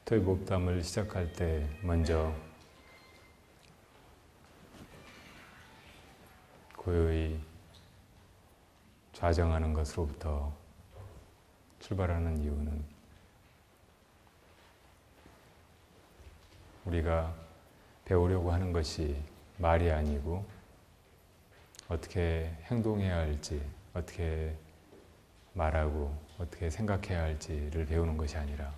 토요복담을 시작할 때 먼저 고요히 좌정하는 것으로부터 출발하는 이유는 우리가 배우려고 하는 것이 말이 아니고 어떻게 행동해야 할지, 어떻게 말하고 어떻게 생각해야 할지를 배우는 것이 아니라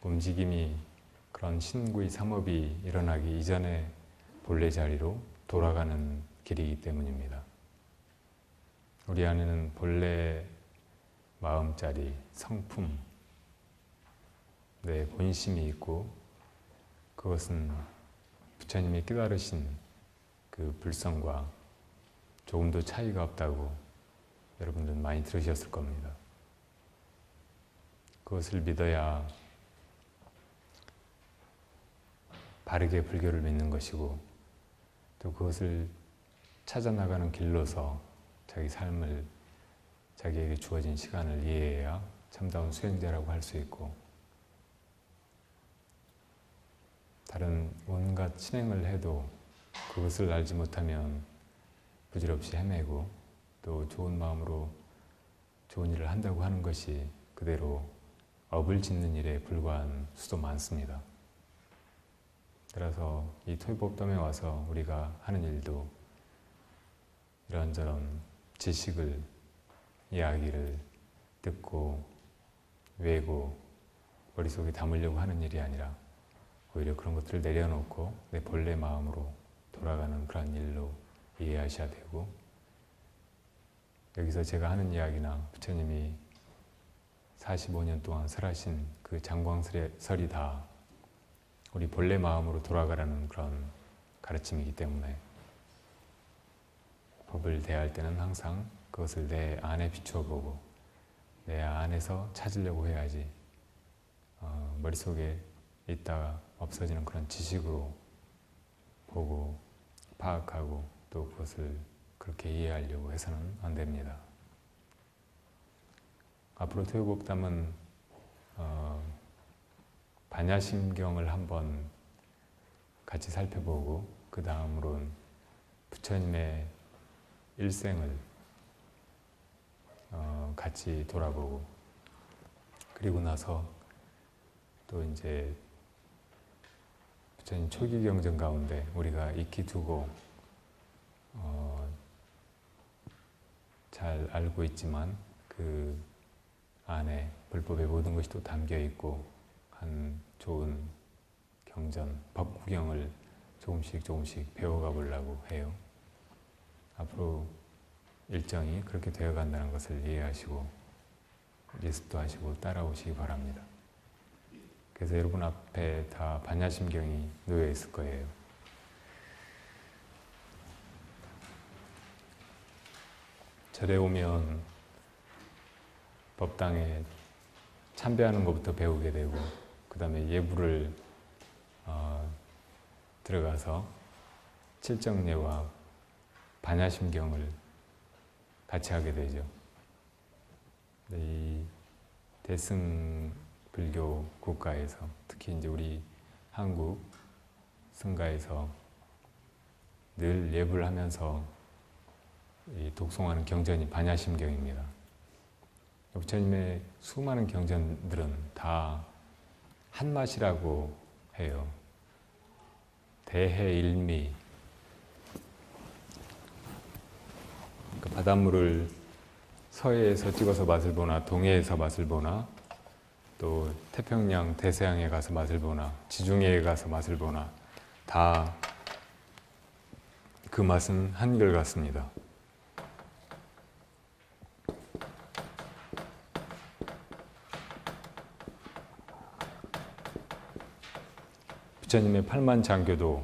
움직임이 그런 신구의 삼업이 일어나기 이전에 본래 자리로 돌아가는 길이기 때문입니다. 우리 안에는 본래 마음자리, 성품, 내 본심이 있고 그것은 부처님이 깨달으신 그 불성과 조금도 차이가 없다고 여러분들 많이 들으셨을 겁니다. 그것을 믿어야 바르게 불교를 믿는 것이고 또 그것을 찾아나가는 길로서 자기 삶을 자기에게 주어진 시간을 이해해야 참다운 수행자라고 할 수 있고 다른 온갖 신행을 해도 그것을 알지 못하면 부질없이 헤매고 또 좋은 마음으로 좋은 일을 한다고 하는 것이 그대로 업을 짓는 일에 불과한 수도 많습니다. 따라서 이 토요복담에 와서 우리가 하는 일도 이런저런 지식을, 이야기를 듣고 외고 머릿속에 담으려고 하는 일이 아니라 오히려 그런 것들을 내려놓고 내 본래 마음으로 돌아가는 그런 일로 이해하셔야 되고 여기서 제가 하는 이야기나 부처님이 45년 동안 설하신 그 장광설이 다 우리 본래 마음으로 돌아가라는 그런 가르침이기 때문에 법을 대할 때는 항상 그것을 내 안에 비추어 보고 내 안에서 찾으려고 해야지 머릿속에 있다가 없어지는 그런 지식으로 보고 파악하고 또 그것을 그렇게 이해하려고 해서는 안 됩니다. 앞으로 토요복담은 반야심경을 한번 같이 살펴보고 그 다음으로는 부처님의 일생을 같이 돌아보고 그리고 나서 또 이제 부처님 초기 경전 가운데 우리가 익히 두고 잘 알고 있지만 그 안에 불법의 모든 것이 또 담겨 있고 한 좋은 경전, 법구경을 조금씩 배워가 보려고 해요. 앞으로 일정이 그렇게 되어 간다는 것을 이해하시고 리스트도 하시고 따라오시기 바랍니다. 그래서 여러분 앞에 다 반야심경이 놓여 있을 거예요. 절에 오면 법당에 참배하는 것부터 배우게 되고 그 다음에 예불을 들어가서 칠정례와 반야심경을 같이 하게 되죠. 이 대승불교 국가에서 특히 이제 우리 한국 성가에서 늘 예불을 하면서 독송하는 경전이 반야심경입니다. 부처님의 수많은 경전들은 다 한맛이라고 해요. 대해일미. 그 바닷물을 서해에서 찍어서 맛을 보나 동해에서 맛을 보나 또 태평양 대서양에 가서 맛을 보나 지중해에 가서 맛을 보나 다 그 맛은 한결 같습니다. 부처님의 팔만장교도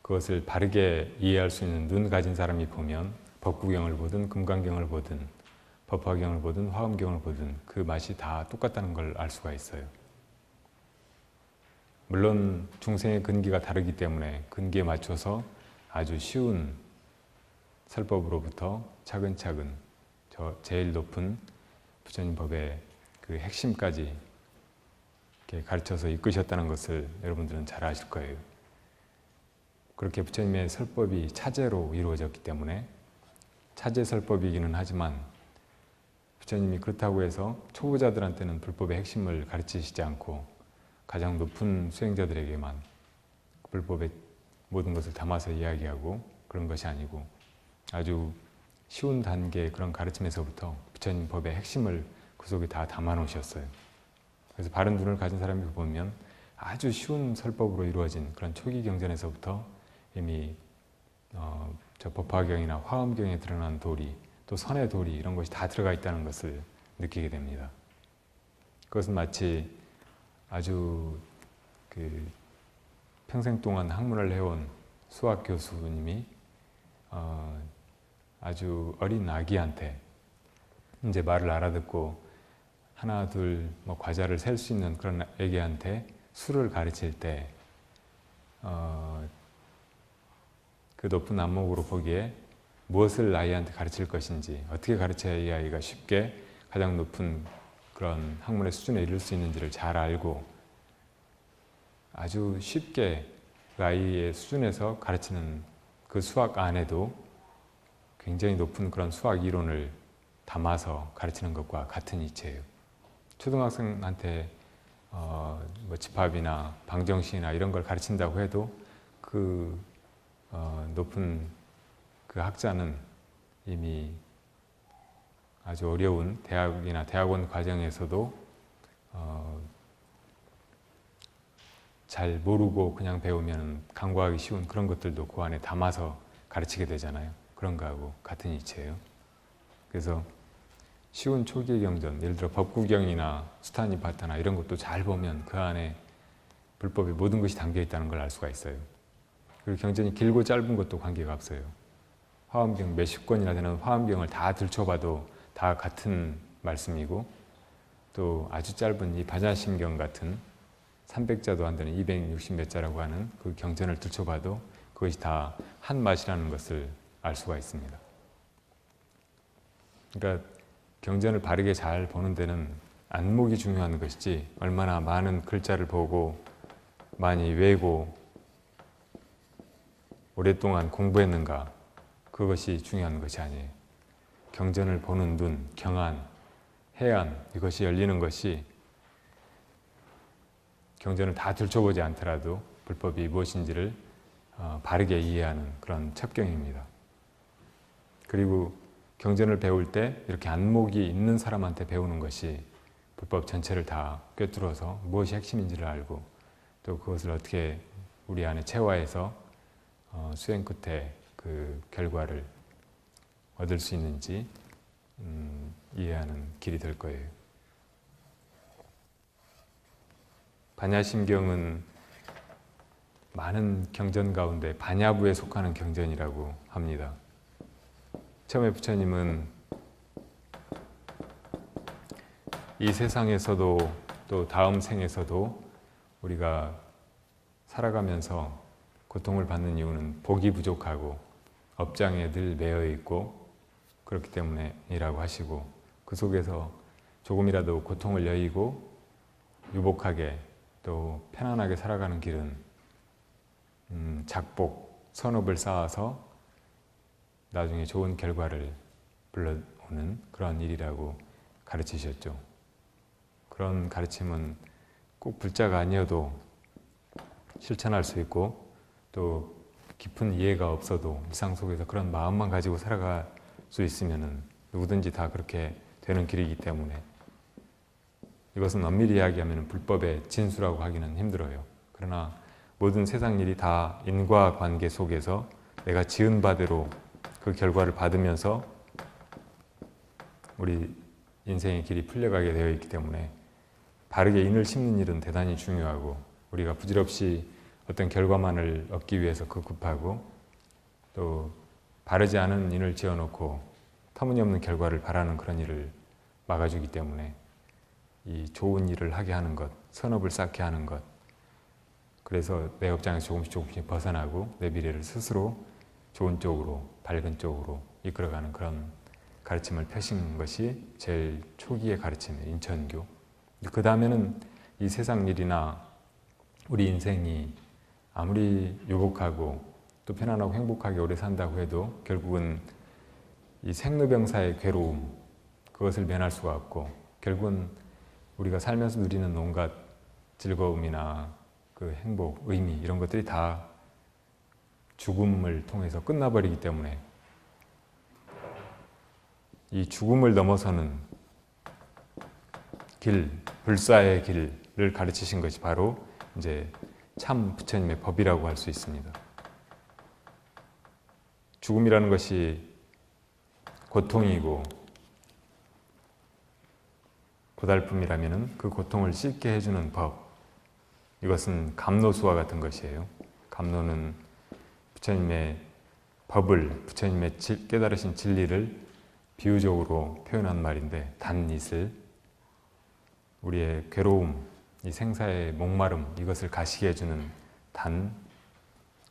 그것을 바르게 이해할 수 있는 눈 가진 사람이 보면 법구경을 보든 금강경을 보든 법화경을 보든 화엄경을 보든 그 맛이 다 똑같다는 걸 알 수가 있어요. 물론 중생의 근기가 다르기 때문에 근기에 맞춰서 아주 쉬운 설법으로부터 차근차근 저 제일 높은 부처님 법의 그 핵심까지 이렇게 가르쳐서 이끄셨다는 것을 여러분들은 잘 아실 거예요. 그렇게 부처님의 설법이 차제로 이루어졌기 때문에 차제 설법이기는 하지만 부처님이 그렇다고 해서 초보자들한테는 불법의 핵심을 가르치시지 않고 가장 높은 수행자들에게만 불법의 모든 것을 담아서 이야기하고 그런 것이 아니고 아주 쉬운 단계의 그런 가르침에서부터 부처님 법의 핵심을 그 속에 다 담아 놓으셨어요. 그래서 바른 눈을 가진 사람이 보면 아주 쉬운 설법으로 이루어진 그런 초기 경전에서부터 이미 저 법화경이나 화엄경에 드러난 도리, 또 선의 도리 이런 것이 다 들어가 있다는 것을 느끼게 됩니다. 그것은 마치 아주 그 평생 동안 학문을 해온 수학 교수님이 아주 어린 아기한테 이제 말을 알아듣고 하나 둘 뭐 과자를 셀 수 있는 그런 애기한테 수를 가르칠 때 그 높은 안목으로 보기에 무엇을 아이한테 가르칠 것인지 어떻게 가르쳐야 이 아이가 쉽게 가장 높은 그런 학문의 수준에 이를 수 있는지를 잘 알고 아주 쉽게 그 아이의 수준에서 가르치는 그 수학 안에도 굉장히 높은 그런 수학 이론을 담아서 가르치는 것과 같은 이치예요. 초등학생한테 뭐 집합이나 방정식이나 이런 걸 가르친다고 해도 그 높은 그 학자는 이미 아주 어려운 대학이나 대학원 과정에서도 잘 모르고 그냥 배우면 간과하기 쉬운 그런 것들도 그 안에 담아서 가르치게 되잖아요. 그런 거하고 같은 이치예요. 그래서 쉬운 초기의 경전, 예를 들어 법구경이나 수타니파타나 이런 것도 잘 보면 그 안에 불법의 모든 것이 담겨 있다는 걸 알 수가 있어요. 그리고 경전이 길고 짧은 것도 관계가 없어요. 화엄경 몇십 권이나 되는 화엄경을 다 들춰봐도 다 같은 말씀이고 또 아주 짧은 이 반야심경 같은 300자도 안 되는 260 몇 자라고 하는 그 경전을 들춰봐도 그것이 다 한 맛이라는 것을 알 수가 있습니다. 그러니까 경전을 바르게 잘 보는 데는 안목이 중요한 것이지 얼마나 많은 글자를 보고 많이 외고 오랫동안 공부했는가 그것이 중요한 것이 아니에요. 경전을 보는 눈, 경안, 해안 이것이 열리는 것이 경전을 다 들춰보지 않더라도 불법이 무엇인지를 바르게 이해하는 그런 첩경입니다. 그리고 경전을 배울 때 이렇게 안목이 있는 사람한테 배우는 것이 불법 전체를 다 꿰뚫어서 무엇이 핵심인지를 알고 또 그것을 어떻게 우리 안에 체화해서 수행 끝에 그 결과를 얻을 수 있는지 이해하는 길이 될 거예요. 반야심경은 많은 경전 가운데 반야부에 속하는 경전이라고 합니다. 처음에 부처님은 이 세상에서도 또 다음 생에서도 우리가 살아가면서 고통을 받는 이유는 복이 부족하고 업장에 늘 매여 있고 그렇기 때문이라고 하시고 그 속에서 조금이라도 고통을 여의고 유복하게 또 편안하게 살아가는 길은 작복, 선업을 쌓아서 나중에 좋은 결과를 불러오는 그런 일이라고 가르치셨죠. 그런 가르침은 꼭 불자가 아니어도 실천할 수 있고 또 깊은 이해가 없어도 일상 속에서 그런 마음만 가지고 살아갈 수 있으면 누구든지 다 그렇게 되는 길이기 때문에 이것은 엄밀히 이야기하면 불법의 진수라고 하기는 힘들어요. 그러나 모든 세상 일이 다 인과관계 속에서 내가 지은 바대로 그 결과를 받으면서 우리 인생의 길이 풀려가게 되어 있기 때문에 바르게 인을 심는 일은 대단히 중요하고 우리가 부질없이 어떤 결과만을 얻기 위해서 급급하고 또 바르지 않은 인을 지어놓고 터무니없는 결과를 바라는 그런 일을 막아주기 때문에 이 좋은 일을 하게 하는 것, 선업을 쌓게 하는 것 그래서 내 업장에서 조금씩 벗어나고 내 미래를 스스로 좋은 쪽으로, 밝은 쪽으로 이끌어가는 그런 가르침을 펴신 것이 제일 초기의 가르침이에요. 인천교. 그 다음에는 이 세상 일이나 우리 인생이 아무리 유복하고 또 편안하고 행복하게 오래 산다고 해도 결국은 이 생로병사의 괴로움, 그것을 면할 수가 없고 결국은 우리가 살면서 누리는 온갖 즐거움이나 그 행복, 의미 이런 것들이 다 죽음을 통해서 끝나버리기 때문에 이 죽음을 넘어서는 길, 불사의 길을 가르치신 것이 바로 이제 참 부처님의 법이라고 할 수 있습니다. 죽음이라는 것이 고통이고 고달픔이라면 그 고통을 씻게 해주는 법, 이것은 감노수와 같은 것이에요. 감노는 부처님의 법을, 부처님의 깨달으신 진리를 비유적으로 표현한 말인데, 단잇을, 우리의 괴로움, 이 생사의 목마름, 이것을 가시게 해주는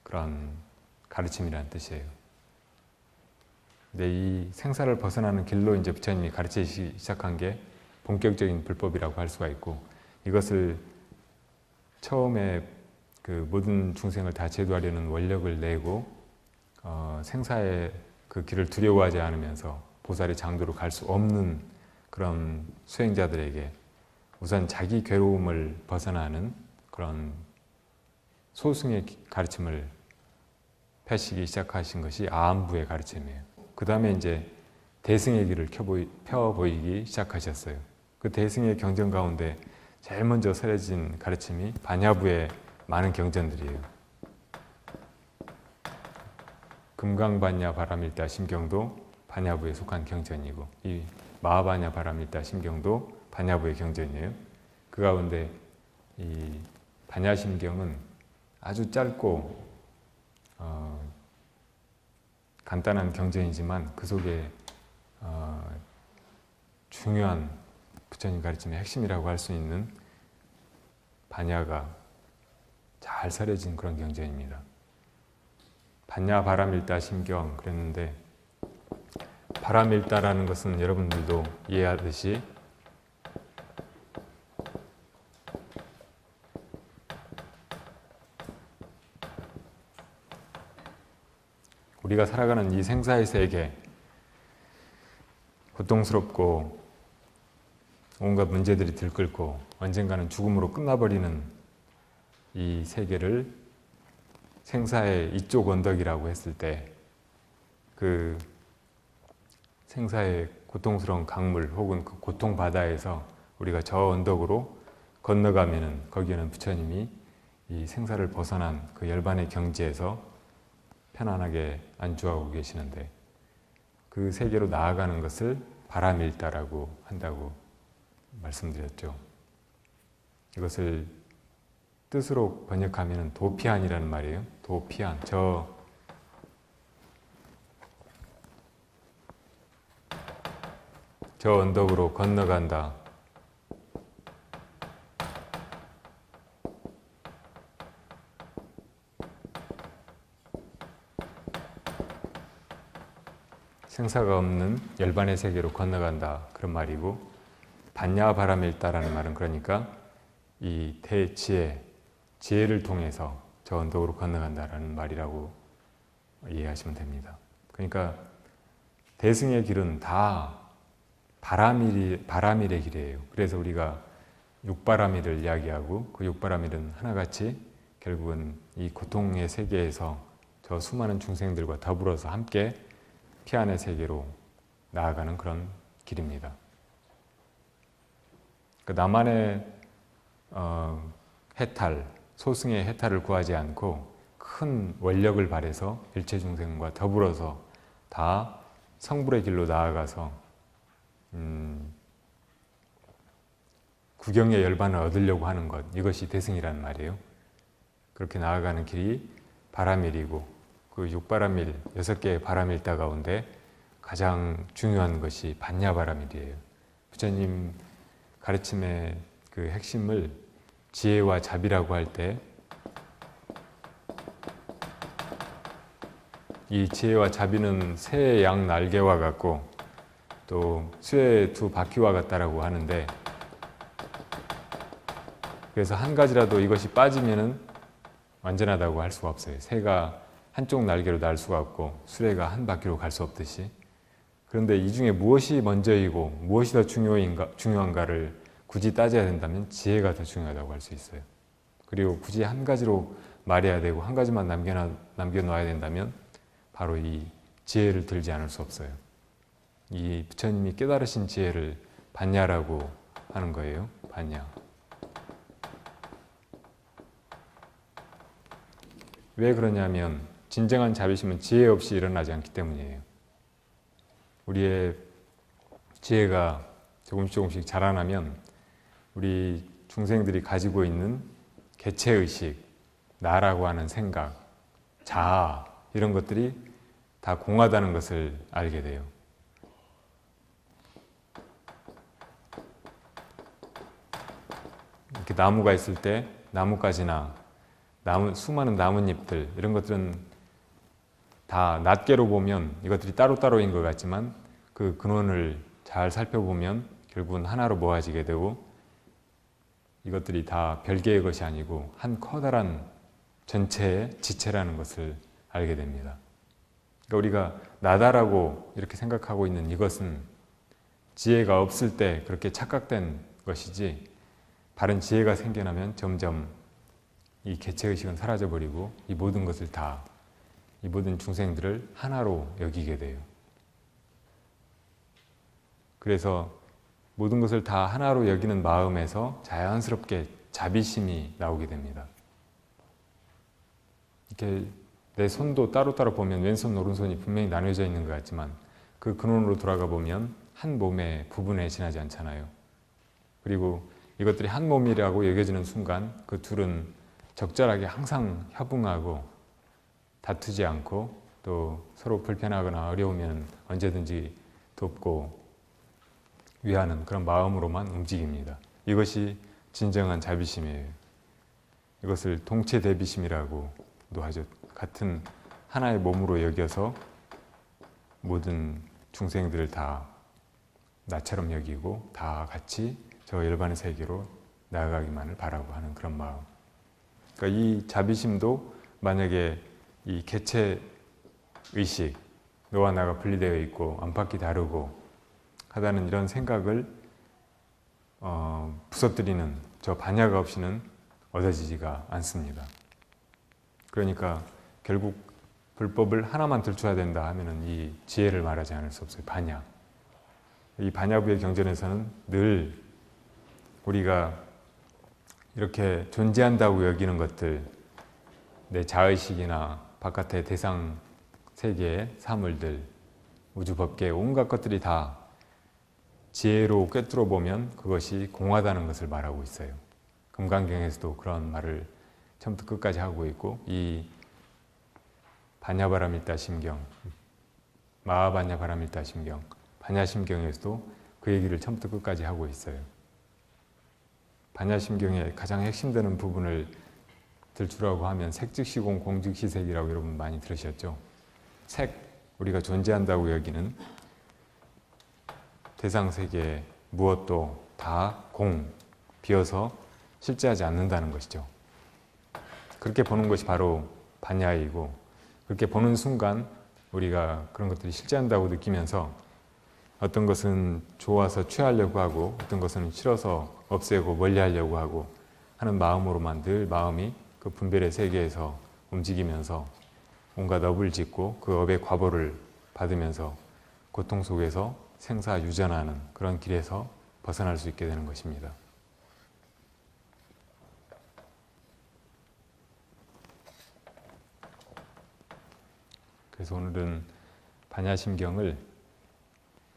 그런 가르침이라는 뜻이에요. 근데 이 생사를 벗어나는 길로 이제 부처님이 가르치기 시작한 게 본격적인 불법이라고 할 수가 있고, 이것을 처음에 그 모든 중생을 다 제도하려는 원력을 내고 생사의 그 길을 두려워하지 않으면서 보살의 장도로 갈 수 없는 그런 수행자들에게 우선 자기 괴로움을 벗어나는 그런 소승의 가르침을 펴시기 시작하신 것이 아함부의 가르침이에요. 그 다음에 이제 대승의 길을 펴 보이기 시작하셨어요. 그 대승의 경전 가운데 제일 먼저 설해진 가르침이 반야부의 많은 경전들이에요. 금강반야 바라밀다 심경도 반야부에 속한 경전이고, 이 마하반야 바라밀다 심경도 반야부의 경전이에요. 그 가운데 이 반야심경은 아주 짧고 간단한 경전이지만 그 속에 중요한 부처님 가르침의 핵심이라고 할 수 있는 반야가 잘 설해진 그런 경전입니다. 반야 바라밀다 심경 그랬는데, 바라밀다라는 것은 여러분들도 이해하듯이 우리가 살아가는 이 생사의 세계, 고통스럽고 온갖 문제들이 들끓고 언젠가는 죽음으로 끝나버리는 이 세계를 생사의 이쪽 언덕이라고 했을 때, 그 생사의 고통스러운 강물 혹은 그 고통 바다에서 우리가 저 언덕으로 건너가면은 거기에는 부처님이 이 생사를 벗어난 그 열반의 경지에서 편안하게 안주하고 계시는데, 그 세계로 나아가는 것을 바라밀다라고 한다고 말씀드렸죠. 이것을 뜻으로 번역하면 도피안이라는 말이에요. 도피안, 저 언덕으로 건너간다. 생사가 없는 열반의 세계로 건너간다, 그런 말이고, 반야바라밀다라는 말은 그러니까 이 대지혜, 지혜를 통해서 저 언덕으로 건너간다라는 말이라고 이해하시면 됩니다. 그러니까 대승의 길은 다 바라밀의 길이에요. 그래서 우리가 육바라밀을 이야기하고, 그 육바라밀은 하나같이 결국은 이 고통의 세계에서 저 수많은 중생들과 더불어서 함께 피안의 세계로 나아가는 그런 길입니다. 그 나만의 해탈, 소승의 해탈을 구하지 않고 큰 원력을 발해서 일체 중생과 더불어서 다 성불의 길로 나아가서 구경의 열반을 얻으려고 하는 것, 이것이 대승이라는 말이에요. 그렇게 나아가는 길이 바라밀이고, 그 6바라밀, 6개의 바라밀다 가운데 가장 중요한 것이 반야바라밀이에요. 부처님 가르침의 그 핵심을 지혜와 자비라고 할 때, 이 지혜와 자비는 새의 양 날개와 같고 또 수의 두 바퀴와 같다라고 하는데, 그래서 한 가지라도 이것이 빠지면은 완전하다고 할 수가 없어요. 새가 한쪽 날개로 날 수가 없고 수레가 한 바퀴로 갈 수 없듯이. 그런데 이 중에 무엇이 먼저이고 무엇이 더 중요한가를 굳이 따져야 된다면 지혜가 더 중요하다고 할 수 있어요. 그리고 굳이 한 가지로 말해야 되고 한 가지만 남겨놓아야 된다면 바로 이 지혜를 들지 않을 수 없어요. 이 부처님이 깨달으신 지혜를 반야라고 하는 거예요. 반야. 왜 그러냐면 진정한 자비심은 지혜 없이 일어나지 않기 때문이에요. 우리의 지혜가 조금씩 자라나면 우리 중생들이 가지고 있는 개체의식, 나라고 하는 생각, 자아 이런 것들이 다 공하다는 것을 알게 돼요. 이렇게 나무가 있을 때 나뭇가지나 수많은 나뭇잎들 이런 것들은 다 낱개로 보면 이것들이 따로따로인 것 같지만 그 근원을 잘 살펴보면 결국은 하나로 모아지게 되고 이것들이 다 별개의 것이 아니고 한 커다란 전체의 지체라는 것을 알게 됩니다. 그러니까 우리가 나다라고 이렇게 생각하고 있는 이것은 지혜가 없을 때 그렇게 착각된 것이지 바른 지혜가 생겨나면 점점 이 개체의식은 사라져버리고 이 모든 것을 다, 이 모든 중생들을 하나로 여기게 돼요. 그래서 모든 것을 다 하나로 여기는 마음에서 자연스럽게 자비심이 나오게 됩니다. 이렇게 내 손도 따로따로 보면 왼손, 오른손이 분명히 나눠져 있는 것 같지만 그 근원으로 돌아가 보면 한 몸의 부분에 지나지 않잖아요. 그리고 이것들이 한 몸이라고 여겨지는 순간 그 둘은 적절하게 항상 협응하고 다투지 않고 또 서로 불편하거나 어려우면 언제든지 돕고 위하는 그런 마음으로만 움직입니다. 이것이 진정한 자비심이에요. 이것을 동체대비심이라고도 하죠. 같은 하나의 몸으로 여겨서 모든 중생들을 다 나처럼 여기고 다 같이 저 일반의 세계로 나아가기만을 바라고 하는 그런 마음. 그러니까 이 자비심도 만약에 이 개체 의식, 너와 나가 분리되어 있고 안팎이 다르고 하다는 이런 생각을 부서뜨리는 저 반야가 없이는 얻어지지가 않습니다. 그러니까 결국 불법을 하나만 들춰야 된다 하면은 이 지혜를 말하지 않을 수 없어요. 반야. 이 반야부의 경전에서는 늘 우리가 이렇게 존재한다고 여기는 것들, 내 자의식이나 바깥의 대상 세계의 사물들, 우주 법계 온갖 것들이 다 지혜로 꿰뚫어 보면 그것이 공하다는 것을 말하고 있어요. 금강경에서도 그런 말을 처음부터 끝까지 하고 있고 이 반야바라밀다 심경, 마하반야바라밀다 심경, 반야심경에서도 그 얘기를 처음부터 끝까지 하고 있어요. 반야심경의 가장 핵심되는 부분을 들추라고 하면 색즉시공 공즉시색이라고 여러분 많이 들으셨죠? 색, 우리가 존재한다고 여기는 대상세계에 무엇도 다 비어서 실제하지 않는다는 것이죠. 그렇게 보는 것이 바로 반야이고 그렇게 보는 순간 우리가 그런 것들이 실제한다고 느끼면서 어떤 것은 좋아서 취하려고 하고 어떤 것은 싫어서 없애고 멀리하려고 하고 하는 마음으로만 늘 마음이 그 분별의 세계에서 움직이면서 온갖 업을 짓고 그 업의 과보를 받으면서 고통 속에서 생사유전하는 그런 길에서 벗어날 수 있게 되는 것입니다. 그래서 오늘은 반야심경을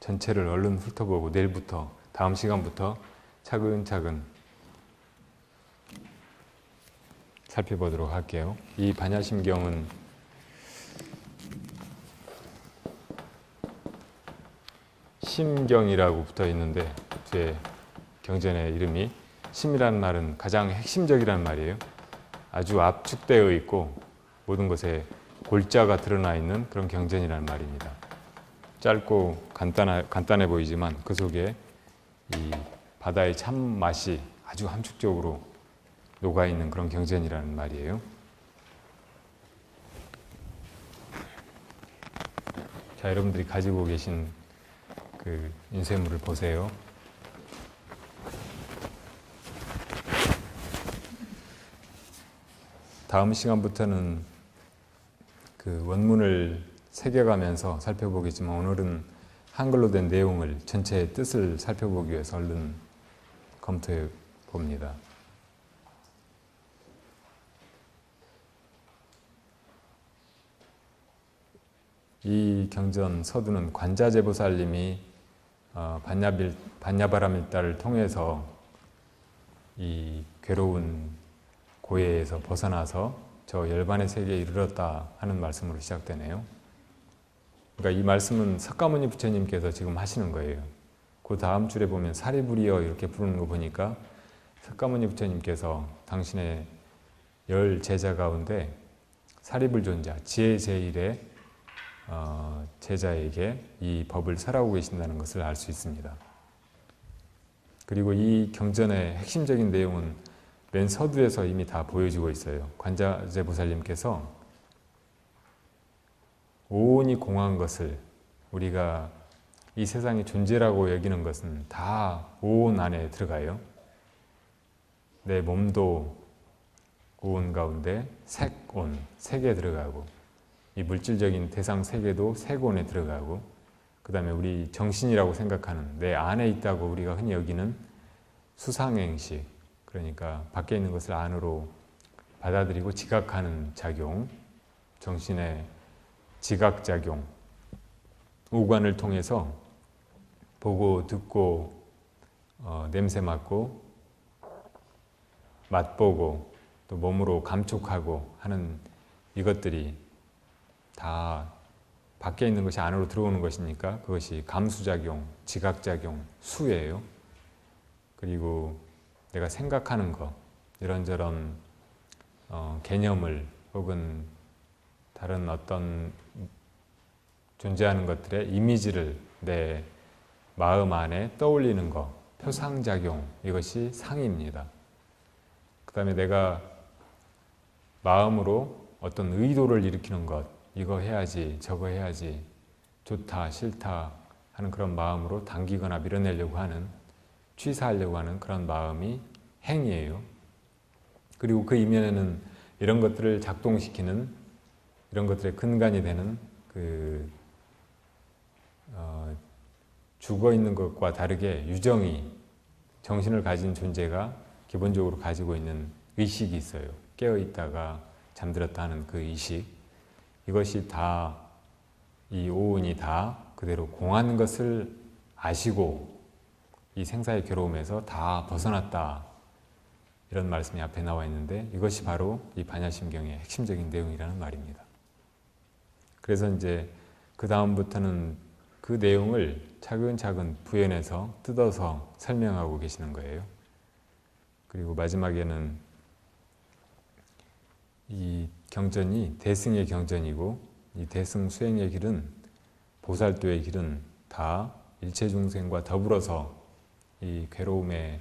전체를 얼른 훑어보고 내일부터 다음 시간부터 차근차근 살펴보도록 할게요. 이 반야심경은 심경이라고 붙어 있는데 제 경전의 이름이 심이라는 말은 가장 핵심적이라는 말이에요. 아주 압축되어 있고 모든 것에 골자가 드러나 있는 그런 경전이라는 말입니다. 짧고 간단해 보이지만 그 속에 이 바다의 참 맛이 아주 함축적으로 녹아있는 그런 경전이라는 말이에요. 자, 여러분들이 가지고 계신 그 인쇄물을 보세요. 다음 시간부터는 그 원문을 새겨가면서 살펴보겠지만 오늘은 한글로 된 내용을 전체의 뜻을 살펴보기 위해서 얼른 검토해 봅니다. 이 경전 서두는 관자재보살님이 반야바라밀다를 통해서 이 괴로운 고해에서 벗어나서 저 열반의 세계에 이르렀다 하는 말씀으로 시작되네요. 그러니까 이 말씀은 석가모니 부처님께서 지금 하시는 거예요. 그 다음 줄에 보면 사리부리여 이렇게 부르는 거 보니까 석가모니 부처님께서 당신의 10 제자 가운데 사리불존자, 지혜제일의 제자에게 이 법을 설하고 계신다는 것을 알 수 있습니다. 그리고 이 경전의 핵심적인 내용은 맨 서두에서 이미 다 보여지고 있어요. 관자재보살님께서 오온이 공한 것을, 우리가 이 세상의 존재라고 여기는 것은 다 오온 안에 들어가요. 내 몸도 오온 가운데 색온, 색에 들어가고, 이 물질적인 대상 세계도 색온에 들어가고, 그 다음에 우리 정신이라고 생각하는 내 안에 있다고 우리가 흔히 여기는 수상행식, 그러니까 밖에 있는 것을 안으로 받아들이고 지각하는 작용, 정신의 지각작용,五관을 통해서 보고 듣고 냄새 맡고 맛보고 또 몸으로 감촉하고 하는 이것들이 다 밖에 있는 것이 안으로 들어오는 것이니까 그것이 감수작용, 지각작용, 수예요. 그리고 내가 생각하는 것, 이런저런 개념을 혹은 다른 어떤 존재하는 것들의 이미지를 내 마음 안에 떠올리는 것, 표상작용, 이것이 상입니다. 그 다음에 내가 마음으로 어떤 의도를 일으키는 것, 이거 해야지, 저거 해야지, 좋다, 싫다 하는 그런 마음으로 당기거나 밀어내려고 하는, 취사하려고 하는 그런 마음이 행이에요. 그리고 그 이면에는 이런 것들을 작동시키는, 이런 것들의 근간이 되는 죽어있는 것과 다르게 유정이, 정신을 가진 존재가 기본적으로 가지고 있는 의식이 있어요. 깨어있다가 잠들었다 하는 그 의식, 이것이 다, 이 오온이 다 그대로 공한 것을 아시고 이 생사의 괴로움에서 다 벗어났다, 이런 말씀이 앞에 나와 있는데 이것이 바로 이 반야심경의 핵심적인 내용이라는 말입니다. 그래서 이제 그 다음부터는 그 내용을 차근차근 부연해서 뜯어서 설명하고 계시는 거예요. 그리고 마지막에는 이 경전이 대승의 경전이고, 이 대승 수행의 길은, 보살도의 길은 다 일체 중생과 더불어서 이 괴로움의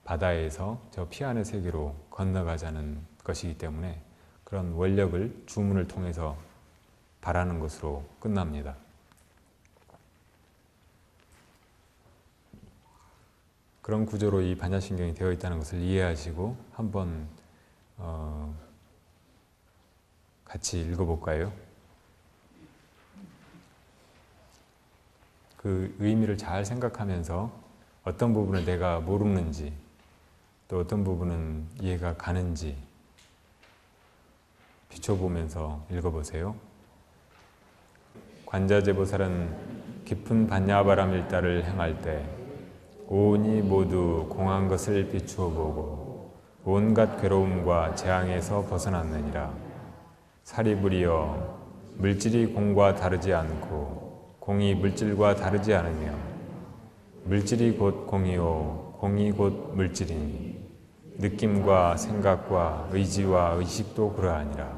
바다에서 저 피안의 세계로 건너가자는 것이기 때문에 그런 원력을 주문을 통해서 바라는 것으로 끝납니다. 그런 구조로 이 반야심경이 되어 있다는 것을 이해하시고 한번 같이 읽어볼까요? 그 의미를 잘 생각하면서 어떤 부분을 내가 모르는지, 또 어떤 부분은 이해가 가는지 비춰보면서 읽어보세요. 관자재보살은 깊은 반야바라밀다를 행할 때 오온이 모두 공한 것을 비추어 보고 온갖 괴로움과 재앙에서 벗어났느니라. 사리부리여, 물질이 공과 다르지 않고 공이 물질과 다르지 않으며 물질이 곧 공이요 공이 곧 물질이니 느낌과 생각과 의지와 의식도 그러하니라.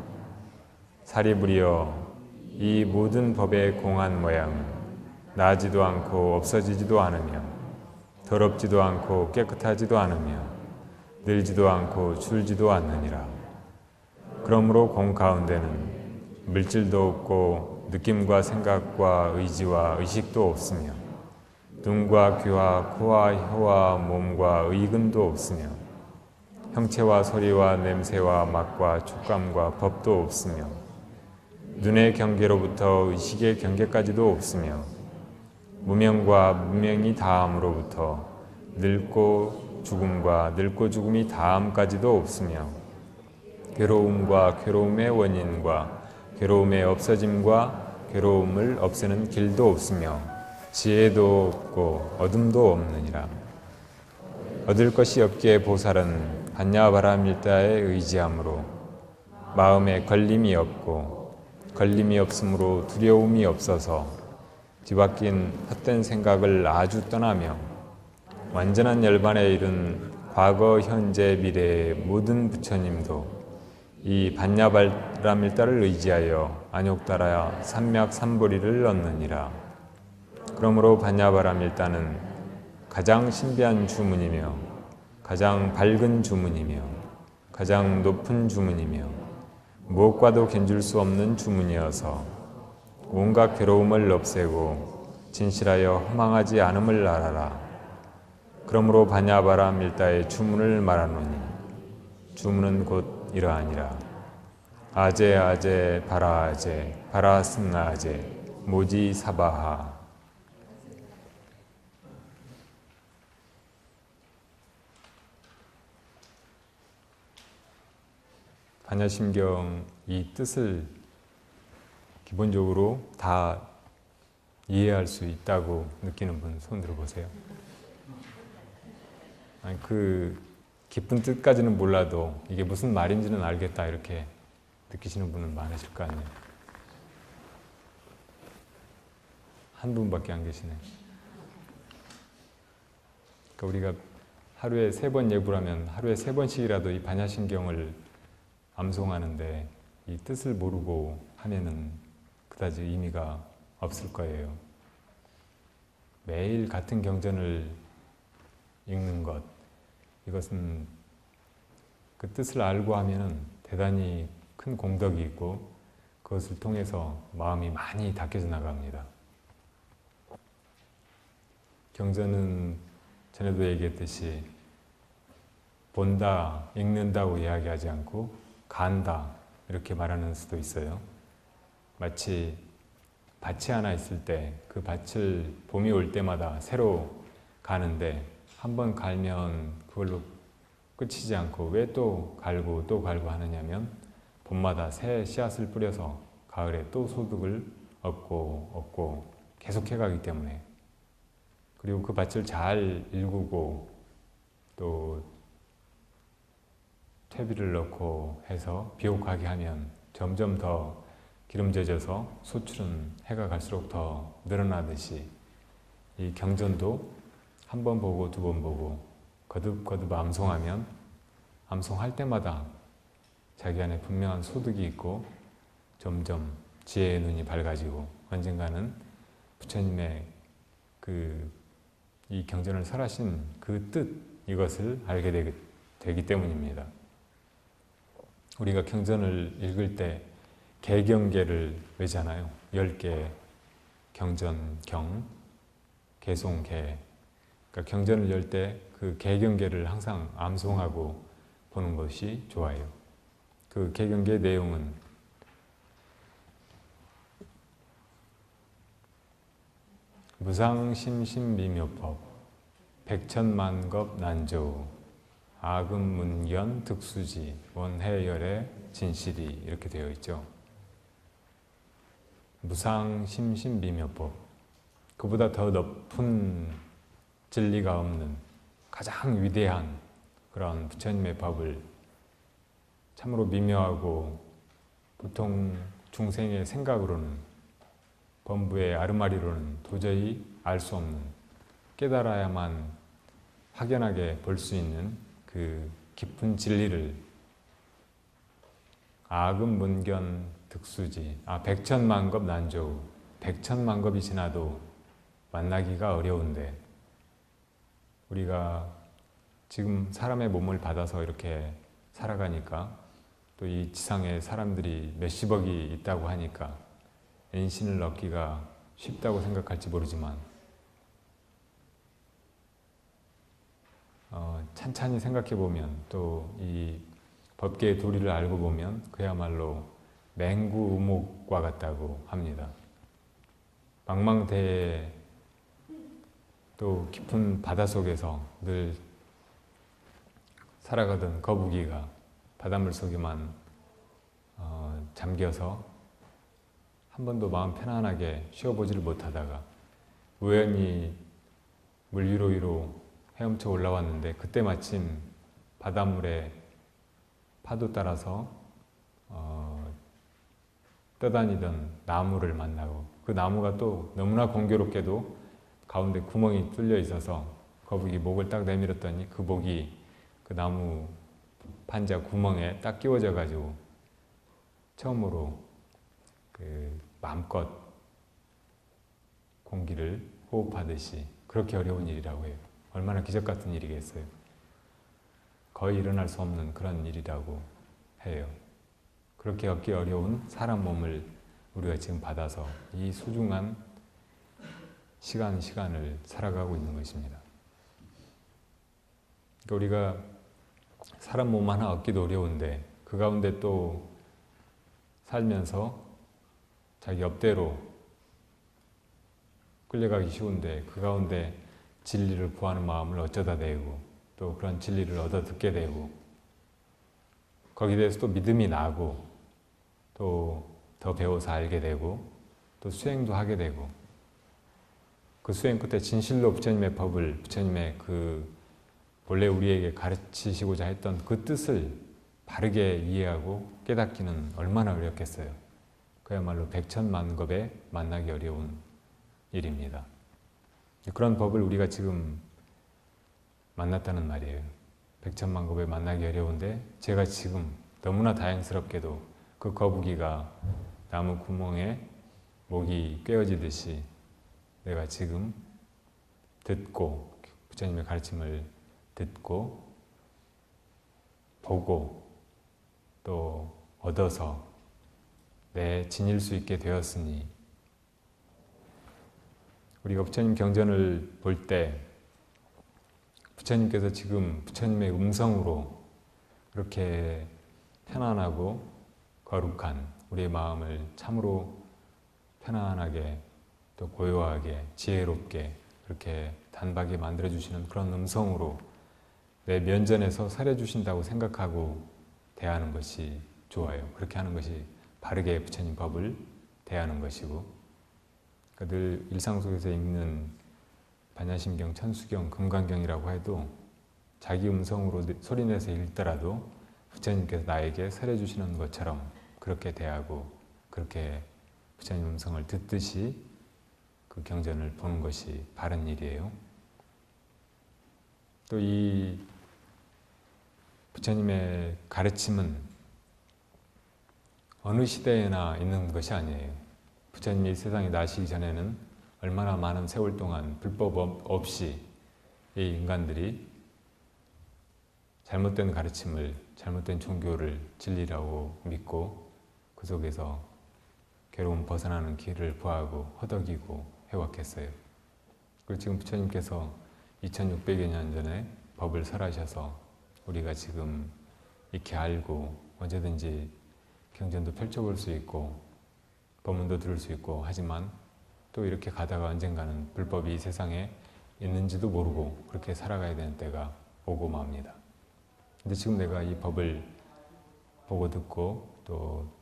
사리부리여, 이 모든 법의 공한 모양은 나지도 않고 없어지지도 않으며 더럽지도 않고 깨끗하지도 않으며 늘지도 않고 줄지도 않느니라. 그러므로 공 가운데는 물질도 없고 느낌과 생각과 의지와 의식도 없으며 눈과 귀와 코와 혀와 몸과 의근도 없으며 형체와 소리와 냄새와 맛과 촉감과 법도 없으며 눈의 경계로부터 의식의 경계까지도 없으며 무명과 무명이 다함으로부터 늙고 죽음과 늙고 죽음이 다함까지도 없으며 괴로움과 괴로움의 원인과 괴로움의 없어짐과 괴로움을 없애는 길도 없으며 지혜도 없고 어둠도 없느니라. 얻을 것이 없기에 보살은 반야바라밀다에 의지함으로 마음에 걸림이 없고 걸림이 없으므로 두려움이 없어서 뒤바뀐 헛된 생각을 아주 떠나며 완전한 열반에 이른 과거, 현재, 미래의 모든 부처님도 이 반야바라밀다를 의지하여 안욕달아 삼맥삼보리를 얻느니라. 그러므로 반야바라밀다는 가장 신비한 주문이며 가장 밝은 주문이며 가장 높은 주문이며 무엇과도 견줄 수 없는 주문이어서 온갖 괴로움을 없애고 진실하여 허망하지 않음을 알아라. 그러므로 반야바라밀다의 주문을 말하노니 주문은 곧 이러하니라. 아제 아제 바라아제 바라스나아제 모지 사바하. 반야심경 이 뜻을 기본적으로 다 이해할 수 있다고 느끼는 분 손 들어보세요. 아니, 그 깊은 뜻까지는 몰라도 이게 무슨 말인지는 알겠다 이렇게 느끼시는 분은 많으실 거 아니에요. 한 분밖에 안 계시네. 그러니까 우리가 하루에 3번 예불 하면 하루에 3번씩이라도 이 반야심경을 암송하는데 이 뜻을 모르고 하면은 그다지 의미가 없을 거예요. 매일 같은 경전을 읽는 것, 이것은 그 뜻을 알고 하면은 대단히 큰 공덕이 있고 그것을 통해서 마음이 많이 닦여져 나갑니다. 경전은 전에도 얘기했듯이 본다, 읽는다고 이야기하지 않고 간다 이렇게 말하는 수도 있어요. 마치 밭이 하나 있을 때 그 밭을 봄이 올 때마다 새로 가는데 한번 갈면 그걸로 끝이지 않고 왜 또 갈고 또 갈고 하느냐면 봄마다 새 씨앗을 뿌려서 가을에 또 소득을 얻고 계속 해가기 때문에. 그리고 그 밭을 잘 일구고 또 퇴비를 넣고 해서 비옥하게 하면 점점 더 기름져져서 소출은 해가 갈수록 더 늘어나듯이 이 경전도 한 번 보고 두 번 보고 거듭 암송하면 암송할 때마다 자기 안에 분명한 소득이 있고 점점 지혜의 눈이 밝아지고 언젠가는 부처님의 이 경전을 설하신 그 뜻, 이것을 알게 되기 때문입니다. 우리가 경전을 읽을 때 개경계를 외잖아요. 10개 경전, 경, 개송, 개. 그러니까 경전을 열 때 그 개경계를 항상 암송하고 보는 것이 좋아요. 그 개경계의 내용은 무상심심미묘법, 백천만겁 난조우, 아금문견 득수지, 원해열의 진실이 이렇게 되어 있죠. 무상심심미묘법, 그보다 더 높은 진리가 없는 가장 위대한 그런 부처님의 법을 참으로 미묘하고 보통 중생의 생각으로는 범부의 아르마리로는 도저히 알 수 없는, 깨달아야만 확연하게 볼 수 있는 그 깊은 진리를 아금문견 득수지, 백천만겁 난조우, 백천만겁이 지나도 만나기가 어려운데 우리가 지금 사람의 몸을 받아서 이렇게 살아가니까 또 이 지상에 사람들이 몇십억이 있다고 하니까 인신을 얻기가 쉽다고 생각할지 모르지만 찬찬히 생각해 보면 또 이 법계의 도리를 알고 보면 그야말로 맹구우목과 같다고 합니다. 망망대해 또 깊은 바닷속에서 늘 살아가던 거북이가 바닷물 속에만 잠겨서 한 번도 마음 편안하게 쉬어보지를 못하다가 우연히 물 위로 헤엄쳐 올라왔는데 그때 마침 바닷물에 파도 따라서 떠다니던 나무를 만나고 그 나무가 또 너무나 공교롭게도 가운데 구멍이 뚫려 있어서 거북이 목을 딱 내밀었더니 그 목이 그 나무 판자 구멍에 딱 끼워져 가지고 처음으로 그 마음껏 공기를 호흡하듯이 그렇게 어려운 일이라고 해요. 얼마나 기적 같은 일이겠어요. 거의 일어날 수 없는 그런 일이라고 해요. 그렇게 얻기 어려운 사람 몸을 우리가 지금 받아서 이 소중한 시간을 살아가고 있는 것입니다. 그러니까 우리가 사람 몸 하나 얻기도 어려운데 그 가운데 또 살면서 자기 업대로 끌려가기 쉬운데 그 가운데 진리를 구하는 마음을 어쩌다 내고 또 그런 진리를 얻어 듣게 되고 거기에 대해서 또 믿음이 나고 또 더 배워서 알게 되고 또 수행도 하게 되고 그 수행 끝에 진실로 부처님의 법을 부처님의 그 본래 우리에게 가르치시고자 했던 그 뜻을 바르게 이해하고 깨닫기는 얼마나 어렵겠어요. 그야말로 백천만겁에 만나기 어려운 일입니다. 그런 법을 우리가 지금 만났다는 말이에요. 백천만겁에 만나기 어려운데 제가 지금 너무나 다행스럽게도 그 거북이가 나무 구멍에 목이 꿰어지듯이 내가 지금 듣고 부처님의 가르침을 듣고 보고 또 얻어서 내 진일 수 있게 되었으니 우리가 부처님 경전을 볼 때 부처님께서 지금 부처님의 음성으로 그렇게 편안하고 거룩한 우리의 마음을 참으로 편안하게 또 고요하게 지혜롭게 그렇게 단박에 만들어주시는 그런 음성으로 내 면전에서 살려주신다고 생각하고 대하는 것이 좋아요. 그렇게 하는 것이 바르게 부처님 법을 대하는 것이고 그러니까 늘 일상 속에서 읽는 반야심경, 천수경, 금강경이라고 해도 자기 음성으로 소리내서 읽더라도 부처님께서 나에게 설해주시는 것처럼 그렇게 대하고 그렇게 부처님 음성을 듣듯이 그 경전을 보는 것이 바른 일이에요. 또 이 부처님의 가르침은 어느 시대에나 있는 것이 아니에요. 부처님이 이 세상에 나시기 전에는 얼마나 많은 세월 동안 불법 없이 이 인간들이 잘못된 가르침을, 잘못된 종교를 진리라고 믿고 그 속에서 괴로움 벗어나는 길을 구하고 허덕이고 해왔겠어요. 그리고 지금 부처님께서 2600여 년 전에 법을 설하셔서 우리가 지금 익히 알고 언제든지 경전도 펼쳐볼 수 있고 법문도 들을 수 있고 하지만 또 이렇게 가다가 언젠가는 불법이 이 세상에 있는지도 모르고 그렇게 살아가야 되는 때가 오고 맙니다. 근데 지금 내가 이 법을 보고 듣고 또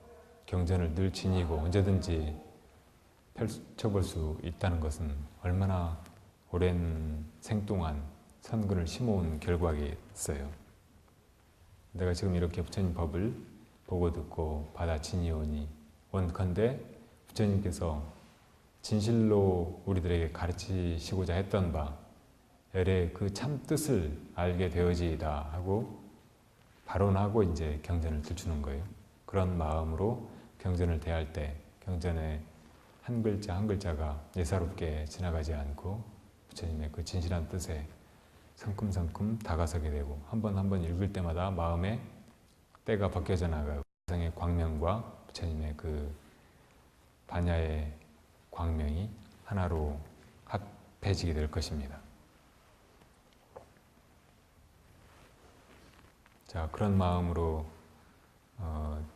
경전을 늘 지니고 언제든지 펼쳐볼 수 있다는 것은 얼마나 오랜 생 동안 선근을 심어온 결과겠어요. 내가 지금 이렇게 부처님 법을 보고 듣고 받아 지니오니 원컨대 부처님께서 진실로 우리들에게 가르치시고자 했던 바 열의 그 참 뜻을 알게 되어지이다 하고 발언하고 이제 경전을 들추는 거예요. 그런 마음으로 경전을 대할 때 경전의 한 글자 한 글자가 예사롭게 지나가지 않고 부처님의 그 진실한 뜻에 성큼성큼 다가서게 되고 한 번 한 번 읽을 때마다 마음의 때가 벗겨져 나가고 세상의 광명과 부처님의 그 반야의 광명이 하나로 합해지게 될 것입니다. 자, 그런 마음으로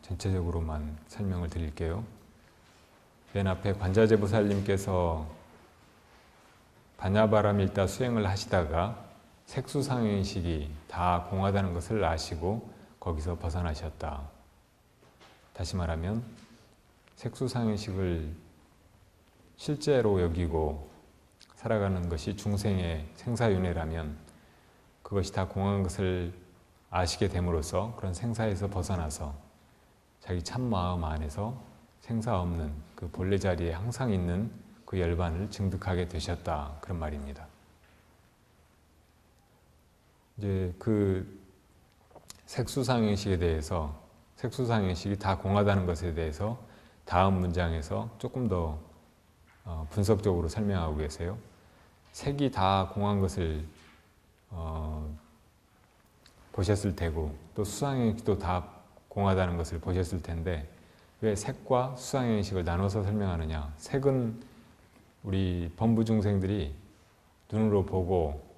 전체적으로만 설명을 드릴게요. 맨 앞에 관자재보살님께서 반야바라밀다 수행을 하시다가 색수상행식이 다 공하다는 것을 아시고 거기서 벗어나셨다. 다시 말하면 색수상행식을 실제로 여기고 살아가는 것이 중생의 생사윤회라면 그것이 다 공한 것을 아시게 됨으로써 그런 생사에서 벗어나서 자기 참마음 안에서 생사 없는 그 본래 자리에 항상 있는 그 열반을 증득하게 되셨다. 그런 말입니다. 이제 그 색수상행식에 대해서 색수상행식이 다 공하다는 것에 대해서 다음 문장에서 조금 더 분석적으로 설명하고 계세요. 색이 다 공한 것을 보셨을 테고 또 수상행식도 다 공하다는 것을 보셨을 텐데 왜 색과 수상행식을 나눠서 설명하느냐. 색은 우리 범부중생들이 눈으로 보고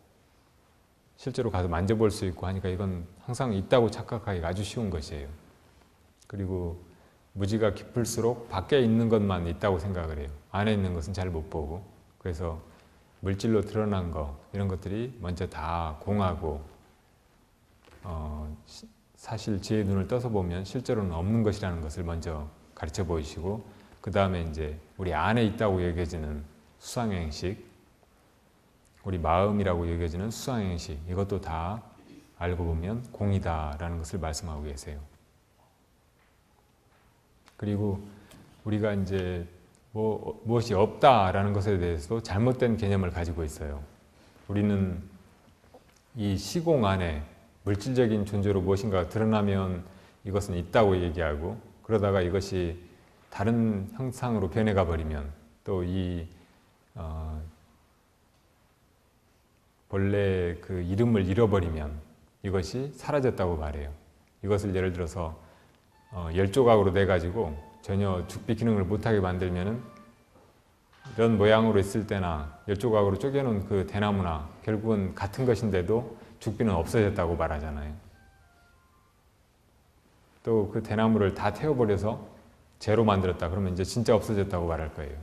실제로 가서 만져볼 수 있고 하니까 이건 항상 있다고 착각하기가 아주 쉬운 것이에요. 그리고 무지가 깊을수록 밖에 있는 것만 있다고 생각을 해요. 안에 있는 것은 잘 못 보고. 그래서 물질로 드러난 거 이런 것들이 먼저 다 공하고 사실 제 눈을 떠서 보면 실제로는 없는 것이라는 것을 먼저 가르쳐 보이시고 그 다음에 이제 우리 안에 있다고 여겨지는 수상행식, 우리 마음이라고 여겨지는 수상행식 이것도 다 알고 보면 공이다라는 것을 말씀하고 계세요. 그리고 우리가 이제 무엇이 없다라는 것에 대해서도 잘못된 개념을 가지고 있어요. 우리는 이 시공 안에 물질적인 존재로 무엇인가 드러나면 이것은 있다고 얘기하고 그러다가 이것이 다른 형상으로 변해가 버리면 또 이 본래 그 이름을 잃어버리면 이것이 사라졌다고 말해요. 이것을 예를 들어서 10조각으로 내가지고 전혀 죽비 기능을 못하게 만들면은 이런 모양으로 있을 때나 10조각으로 쪼개놓은 그 대나무나 결국은 같은 것인데도 죽비는 없어졌다고 말하잖아요. 또 그 대나무를 다 태워버려서 재로 만들었다 그러면 이제 진짜 없어졌다고 말할 거예요.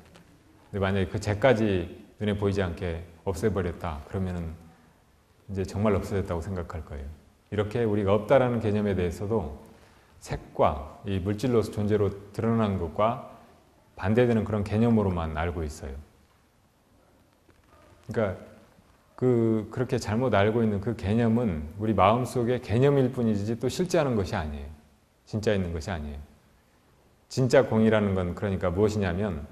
근데 만약에 그 재까지 눈에 보이지 않게 없애버렸다 그러면은 이제 정말 없어졌다고 생각할 거예요. 이렇게 우리가 없다라는 개념에 대해서도 색과 이 물질로서 존재로 드러난 것과 반대되는 그런 개념으로만 알고 있어요. 그러니까 그렇게 잘못 알고 있는 그 개념은 우리 마음속의 개념일 뿐이지 또 실제하는 것이 아니에요. 진짜 있는 것이 아니에요. 진짜 공이라는 건 그러니까 무엇이냐면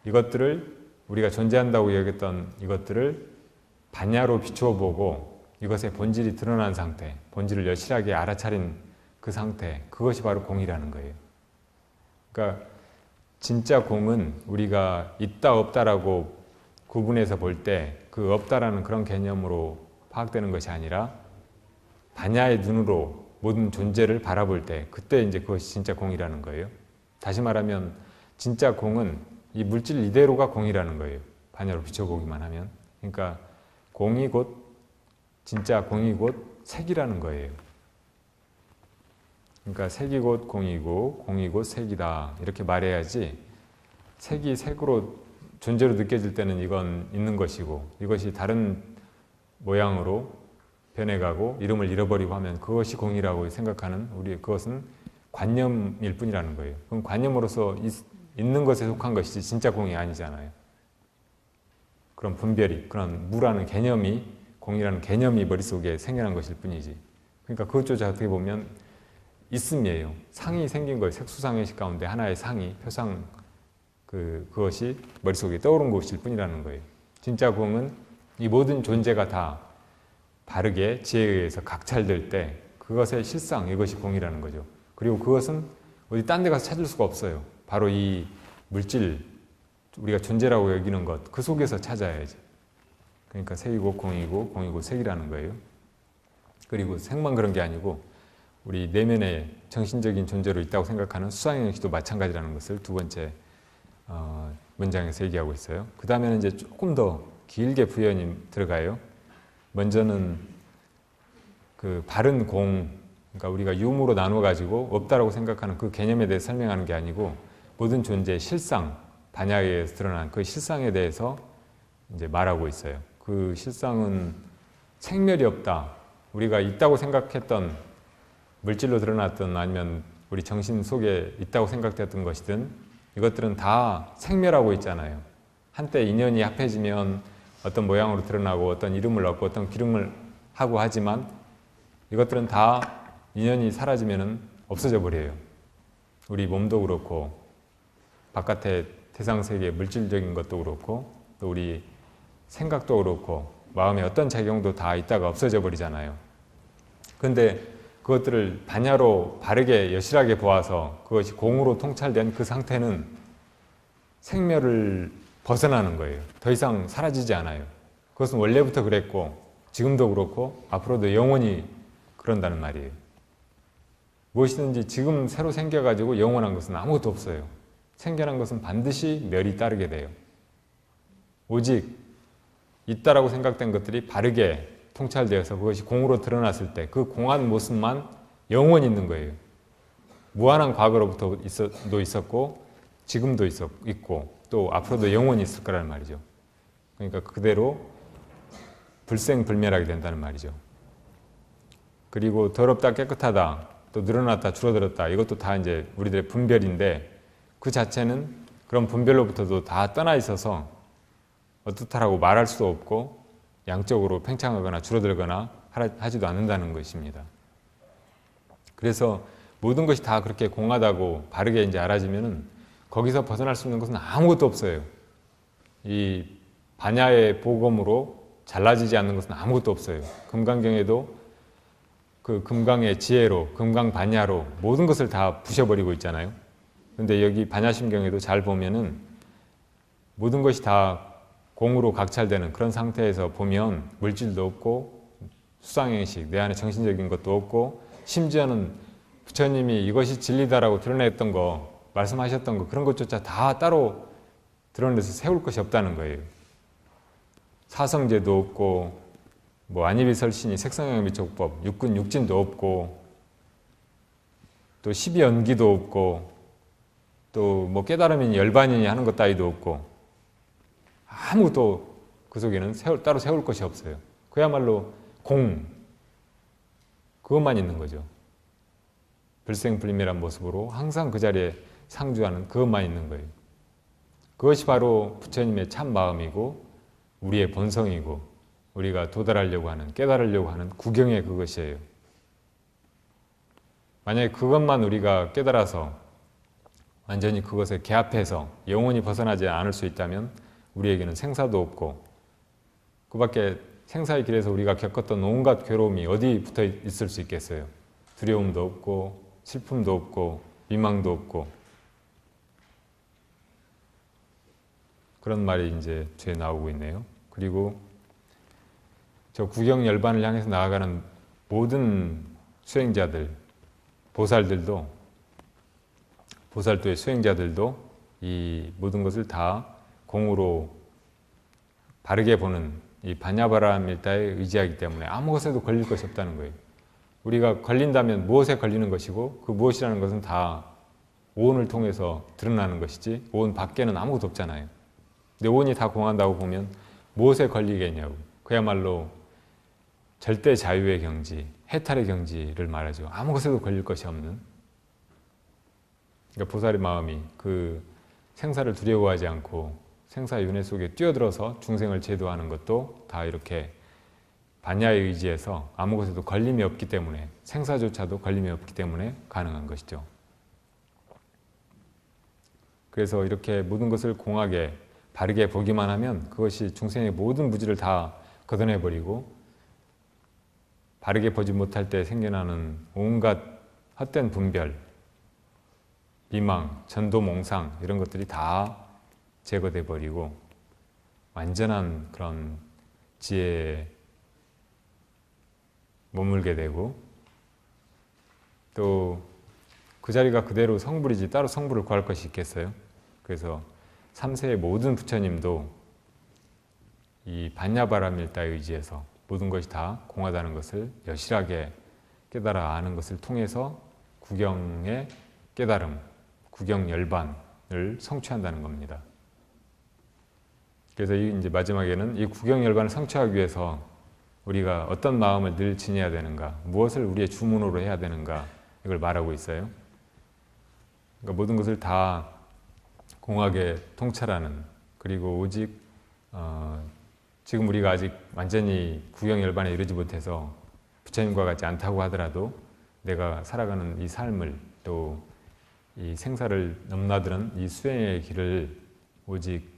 이것들을 우리가 존재한다고 여겼던 이것들을 반야로 비추어 보고 이것의 본질이 드러난 상태, 본질을 여실하게 알아차린 그 상태, 그것이 바로 공이라는 거예요. 그러니까 진짜 공은 우리가 있다 없다라고 구분해서 볼 때 그 없다라는 그런 개념으로 파악되는 것이 아니라 반야의 눈으로 모든 존재를 바라볼 때 그때 이제 그것이 진짜 공이라는 거예요. 다시 말하면 진짜 공은 이 물질 이대로가 공이라는 거예요. 반야로 비춰보기만 하면. 그러니까 공이 곧 진짜 공이 곧 색이라는 거예요. 그러니까 색이 곧 공이고 공이 곧 색이다 이렇게 말해야지 색이 색으로 존재로 느껴질 때는 이건 있는 것이고 이것이 다른 모양으로 변해가고 이름을 잃어버리고 하면 그것이 공이라고 생각하는 우리 그것은 관념일 뿐이라는 거예요. 그럼 관념으로서 있는 것에 속한 것이지 진짜 공이 아니잖아요. 그런 분별이 그런 무라는 개념이 공이라는 개념이 머릿속에 생겨난 것일 뿐이지. 그러니까 그것조차 어떻게 보면 있음이에요. 상이 생긴 거예요. 색수상행식 가운데 하나의 상이 표상 그것이 머릿속에 떠오른 것일 뿐이라는 거예요. 진짜 공은 이 모든 존재가 다 바르게 지혜에 의해서 각찰될 때 그것의 실상 이것이 공이라는 거죠. 그리고 그것은 어디 딴 데 가서 찾을 수가 없어요. 바로 이 물질 우리가 존재라고 여기는 것 그 속에서 찾아야지. 그러니까 색이고 공이고 공이고 색이라는 거예요. 그리고 색만 그런 게 아니고 우리 내면에 정신적인 존재로 있다고 생각하는 수상행시도 마찬가지라는 것을 두 번째 문장에서 얘기하고 있어요. 그 다음에는 이제 조금 더 길게 부연이 들어가요. 먼저는 그 바른 공, 그러니까 우리가 유무로 나누어 가지고 없다라고 생각하는 그 개념에 대해 설명하는 게 아니고 모든 존재의 실상, 반야에 의해서 드러난 그 실상에 대해서 이제 말하고 있어요. 그 실상은 생멸이 없다. 우리가 있다고 생각했던 물질로 드러났던 아니면 우리 정신 속에 있다고 생각됐던 것이든 이것들은 다 생멸하고 있잖아요. 한때 인연이 합해지면 어떤 모양으로 드러나고 어떤 이름을 얻고 어떤 기름을 하고 하지만 이것들은 다 인연이 사라지면 없어져 버려요. 우리 몸도 그렇고 바깥의 세상세계 물질적인 것도 그렇고 또 우리 생각도 그렇고 마음의 어떤 작용도 다 있다가 없어져 버리잖아요. 그런데 그것들을 반야로 바르게 여실하게 보아서 그것이 공으로 통찰된 그 상태는 생멸을 벗어나는 거예요. 더 이상 사라지지 않아요. 그것은 원래부터 그랬고 지금도 그렇고 앞으로도 영원히 그런다는 말이에요. 무엇이든지 지금 새로 생겨가지고 영원한 것은 아무것도 없어요. 생겨난 것은 반드시 멸이 따르게 돼요. 오직 있다라고 생각된 것들이 바르게 통찰되어서 그것이 공으로 드러났을 때 그 공한 모습만 영원히 있는 거예요. 무한한 과거로부터도 있었고 지금도 있고 또 앞으로도 영원히 있을 거라는 말이죠. 그러니까 그대로 불생불멸하게 된다는 말이죠. 그리고 더럽다 깨끗하다 또 늘어났다 줄어들었다 이것도 다 이제 우리들의 분별인데 그 자체는 그런 분별로부터도 다 떠나 있어서 어떻다라고 말할 수도 없고 양적으로 팽창하거나 줄어들거나 하지도 않는다는 것입니다. 그래서 모든 것이 다 그렇게 공하다고 바르게 이제 알아지면은 거기서 벗어날 수 있는 것은 아무것도 없어요. 이 반야의 보검으로 잘라지지 않는 것은 아무것도 없어요. 금강경에도 그 금강의 지혜로, 금강 반야로 모든 것을 다 부셔버리고 있잖아요. 그런데 여기 반야심경에도 잘 보면은 모든 것이 다 공으로 각찰되는 그런 상태에서 보면 물질도 없고 수상행식, 내 안에 정신적인 것도 없고 심지어는 부처님이 이것이 진리다라고 드러냈던 거, 말씀하셨던 거 그런 것조차 다 따로 드러내서 세울 것이 없다는 거예요. 사성제도 없고 뭐 안이비설신이 색성영미촉법, 육근 육진도 없고 또 십이연기도 없고 또 뭐 깨달음이니 열반이니 하는 것 따위도 없고 아무것도 그 속에는 따로 세울 것이 없어요. 그야말로 공, 그것만 있는 거죠. 불생불멸한 모습으로 항상 그 자리에 상주하는 그것만 있는 거예요. 그것이 바로 부처님의 참 마음이고 우리의 본성이고 우리가 도달하려고 하는, 깨달으려고 하는 구경의 그것이에요. 만약에 그것만 우리가 깨달아서 완전히 그것에 개합해서 영원히 벗어나지 않을 수 있다면 우리에게는 생사도 없고 그 밖에 생사의 길에서 우리가 겪었던 온갖 괴로움이 어디 붙어 있을 수 있겠어요. 두려움도 없고 슬픔도 없고 미망도 없고 그런 말이 이제 뒤에 나오고 있네요. 그리고 저 구경 열반을 향해서 나아가는 모든 수행자들, 보살도의 수행자들도 이 모든 것을 다 공으로 바르게 보는 이 반야바라밀다에 의지하기 때문에 아무 것에도 걸릴 것이 없다는 거예요. 우리가 걸린다면 무엇에 걸리는 것이고 그 무엇이라는 것은 다 오온을 통해서 드러나는 것이지 오온 밖에는 아무것도 없잖아요. 근데 오온이 다 공한다고 보면 무엇에 걸리겠냐고. 그야말로 절대 자유의 경지, 해탈의 경지를 말하죠. 아무 것에도 걸릴 것이 없는. 그러니까 보살의 마음이 그 생사를 두려워하지 않고 생사의 윤회 속에 뛰어들어서 중생을 제도하는 것도 다 이렇게 반야에 의지해서 아무 것에도 걸림이 없기 때문에 생사조차도 걸림이 없기 때문에 가능한 것이죠. 그래서 이렇게 모든 것을 공하게 바르게 보기만 하면 그것이 중생의 모든 무지를 다 걷어내버리고 바르게 보지 못할 때 생겨나는 온갖 헛된 분별, 미망, 전도, 몽상 이런 것들이 다 제거돼 버리고 완전한 그런 지혜에 머물게 되고 또 그 자리가 그대로 성불이지 따로 성불을 구할 것이 있겠어요? 그래서 3세의 모든 부처님도 이 반야바라밀다에 의지해서 모든 것이 다 공하다는 것을 여실하게 깨달아 아는 것을 통해서 구경의 깨달음, 구경열반을 성취한다는 겁니다. 그래서 이제 마지막에는 이 구경열반을 성취하기 위해서 우리가 어떤 마음을 늘 지녀야 되는가, 무엇을 우리의 주문으로 해야 되는가, 이걸 말하고 있어요. 그러니까 모든 것을 다 공하게 통찰하는, 그리고 오직 지금 우리가 아직 완전히 구경열반에 이르지 못해서 부처님과 같지 않다고 하더라도 내가 살아가는 이 삶을 또 이 생사를 넘나드는 이 수행의 길을 오직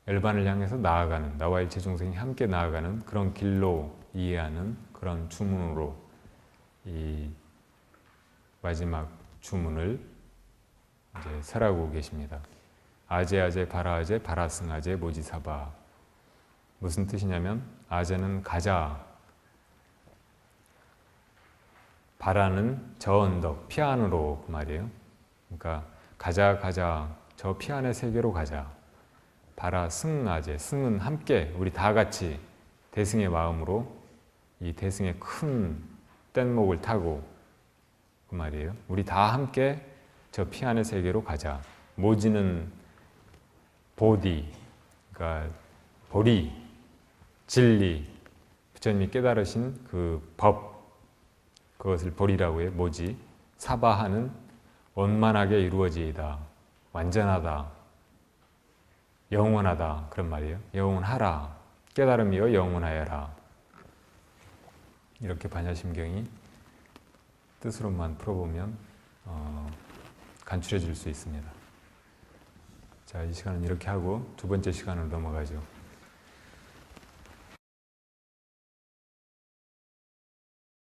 열반을 향해서 나아가는, 나와 일체众生이 함께 나아가는 그런 길로 이해하는 그런 주문으로 이 마지막 주문을 이제 설하고 계십니다. 아제 바라아제 바라승아제 모지사바. 무슨 뜻이냐면 아제는 가자, 바라는 저 언덕, 피안으로 그 말이에요. 그러니까 가자 저 피안의 세계로 가자. 바라승아제, 승은 함께 우리 다 같이 대승의 마음으로 이 대승의 큰 뗏목을 타고 그 말이에요. 우리 다 함께 저 피안의 세계로 가자. 모지는 보디, 그러니까 보리, 진리, 부처님이 깨달으신 그 법, 그것을 보리라고 해요. 모지. 사바하는 원만하게 이루어지이다. 완전하다. 영원하다. 그런 말이에요. 영원하라. 깨달음이여 영원하여라. 이렇게 반야심경이 뜻으로만 풀어보면 간추려질 수 있습니다. 자, 이 시간은 이렇게 하고 두 번째 시간으로 넘어가죠.